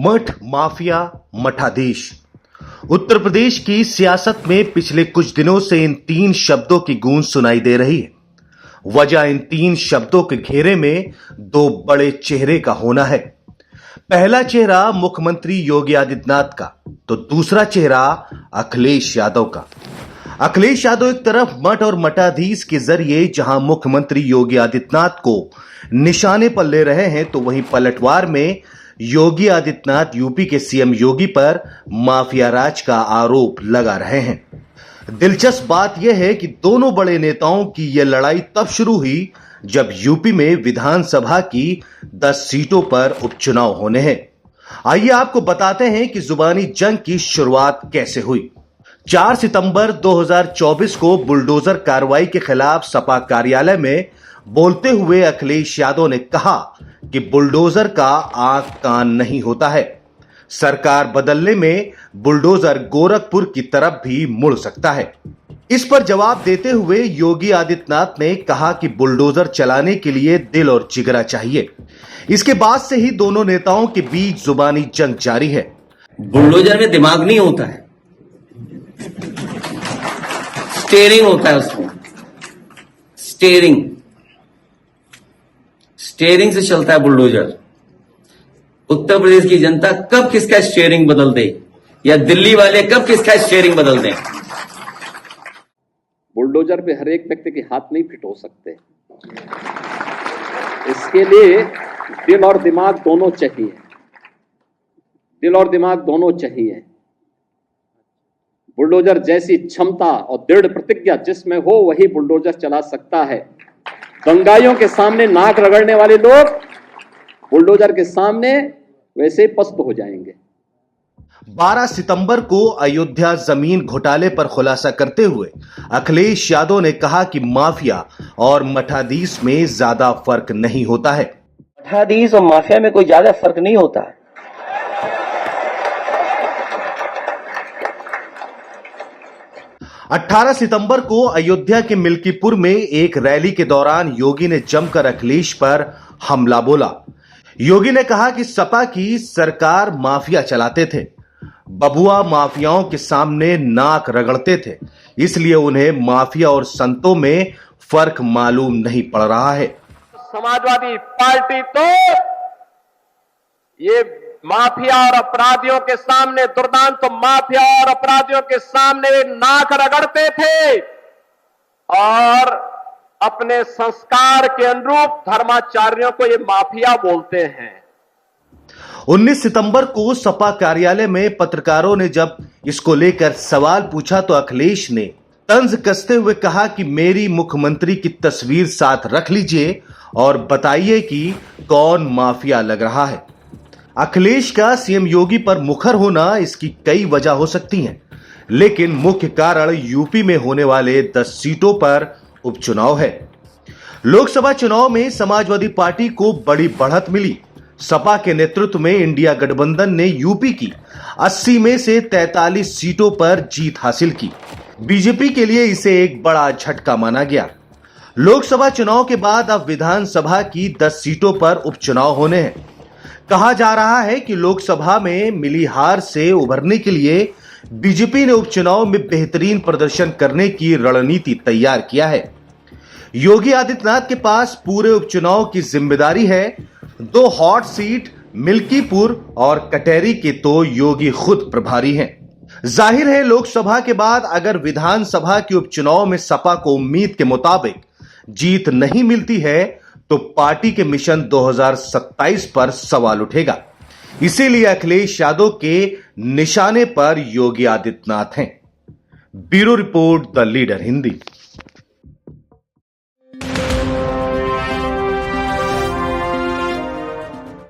मठ माफिया मठाधीश। उत्तर प्रदेश की सियासत में पिछले कुछ दिनों से इन तीन शब्दों की गूंज सुनाई दे रही है। वजह इन तीन शब्दों के घेरे में दो बड़े चेहरे का होना है। पहला चेहरा मुख्यमंत्री योगी आदित्यनाथ का, तो दूसरा चेहरा अखिलेश यादव का। अखिलेश यादव एक तरफ मठ और मठाधीश के जरिए जहां मुख्यमंत्री योगी आदित्यनाथ को निशाने पर ले रहे हैं, तो वहीं पलटवार में योगी आदित्यनाथ यूपी के सीएम योगी पर माफिया राज का आरोप लगा रहे हैं। दिलचस्प बात यह है कि दोनों बड़े नेताओं की यह लड़ाई तब शुरू हुई जब यूपी में विधानसभा की 10 सीटों पर उपचुनाव होने हैं। आइए आपको बताते हैं कि जुबानी जंग की शुरुआत कैसे हुई। 4 सितंबर 2024 को बुलडोजर कार्रवाई के खिलाफ सपा कार्यालय में बोलते हुए अखिलेश यादव ने कहा कि बुलडोजर का आंख कान नहीं होता है। सरकार बदलने में बुलडोजर गोरखपुर की तरफ भी मुड़ सकता है। इस पर जवाब देते हुए योगी आदित्यनाथ ने कहा कि बुलडोजर चलाने के लिए दिल और जिगरा चाहिए। इसके बाद से ही दोनों नेताओं के बीच जुबानी जंग जारी है। बुलडोजर में दिमाग नहीं होता है, स्टीयरिंग होता है उसमें। स्टीयरिंग से चलता है बुलडोजर। उत्तर प्रदेश की जनता कब किसका स्टीयरिंग बदल दे, या दिल्ली वाले कब किसका स्टीयरिंग बदल दें। बुलडोजर पे हर एक व्यक्ति के हाथ नहीं फिट हो सकते। इसके लिए दिल और दिमाग दोनों चाहिए। दिल और दिमाग दोनों चाहिए। बुलडोजर जैसी क्षमता और दृढ़ प्रतिज्ञा जिसमें हो, वही बुलडोजर चला सकता है। दंगाइयों के सामने नाक रगड़ने वाले लोग बुलडोजर के सामने वैसे ही पस्त हो जाएंगे। 12 सितंबर को अयोध्या जमीन घोटाले पर खुलासा करते हुए अखिलेश यादव ने कहा कि माफिया और मठाधीश में ज्यादा फर्क नहीं होता है। मठाधीश और माफिया में कोई ज्यादा फर्क नहीं होता है। अठारह सितंबर को अयोध्या के मिल्कीपुर में एक रैली के दौरान योगी ने जमकर अखिलेश पर हमला बोला। योगी ने कहा कि सपा की सरकार माफिया चलाते थे, बबुआ माफियाओं के सामने नाक रगड़ते थे, इसलिए उन्हें माफिया और संतों में फर्क मालूम नहीं पड़ रहा है। समाजवादी पार्टी तो ये माफिया और अपराधियों के सामने, दुर्दांत तो माफिया और अपराधियों के सामने नाक रगड़ते थे और अपने संस्कार के अनुरूप धर्माचार्यों को ये माफिया बोलते हैं। 19 सितंबर को सपा कार्यालय में पत्रकारों ने जब इसको लेकर सवाल पूछा तो अखिलेश ने तंज कसते हुए कहा कि मेरी मुख्यमंत्री की तस्वीर साथ रख लीजिए और बताइए कि कौन माफिया लग रहा है। अखिलेश का सीएम योगी पर मुखर होना इसकी कई वजह हो सकती हैं, लेकिन मुख्य कारण यूपी में होने वाले 10 सीटों पर उपचुनाव है। लोकसभा चुनाव में समाजवादी पार्टी को बड़ी बढ़त मिली। सपा के नेतृत्व में इंडिया गठबंधन ने यूपी की 80 में से 43 सीटों पर जीत हासिल की। बीजेपी के लिए इसे एक बड़ा झटका माना गया। लोकसभा चुनाव के बाद अब विधानसभा की 10 सीटों पर उपचुनाव होने हैं। कहा जा रहा है कि लोकसभा में मिली हार से उभरने के लिए बीजेपी ने उपचुनाव में बेहतरीन प्रदर्शन करने की रणनीति तैयार किया है। योगी आदित्यनाथ के पास पूरे उपचुनाव की जिम्मेदारी है। 2 हॉट सीट मिल्कीपुर और कटेरी के तो योगी खुद प्रभारी हैं। जाहिर है लोकसभा के बाद अगर विधानसभा के उपचुनाव में सपा को उम्मीद के मुताबिक जीत नहीं मिलती है तो पार्टी के मिशन 2027 पर सवाल उठेगा। इसीलिए अखिलेश यादव के निशाने पर योगी आदित्यनाथ हैं। Bureau report, the leader Hindi.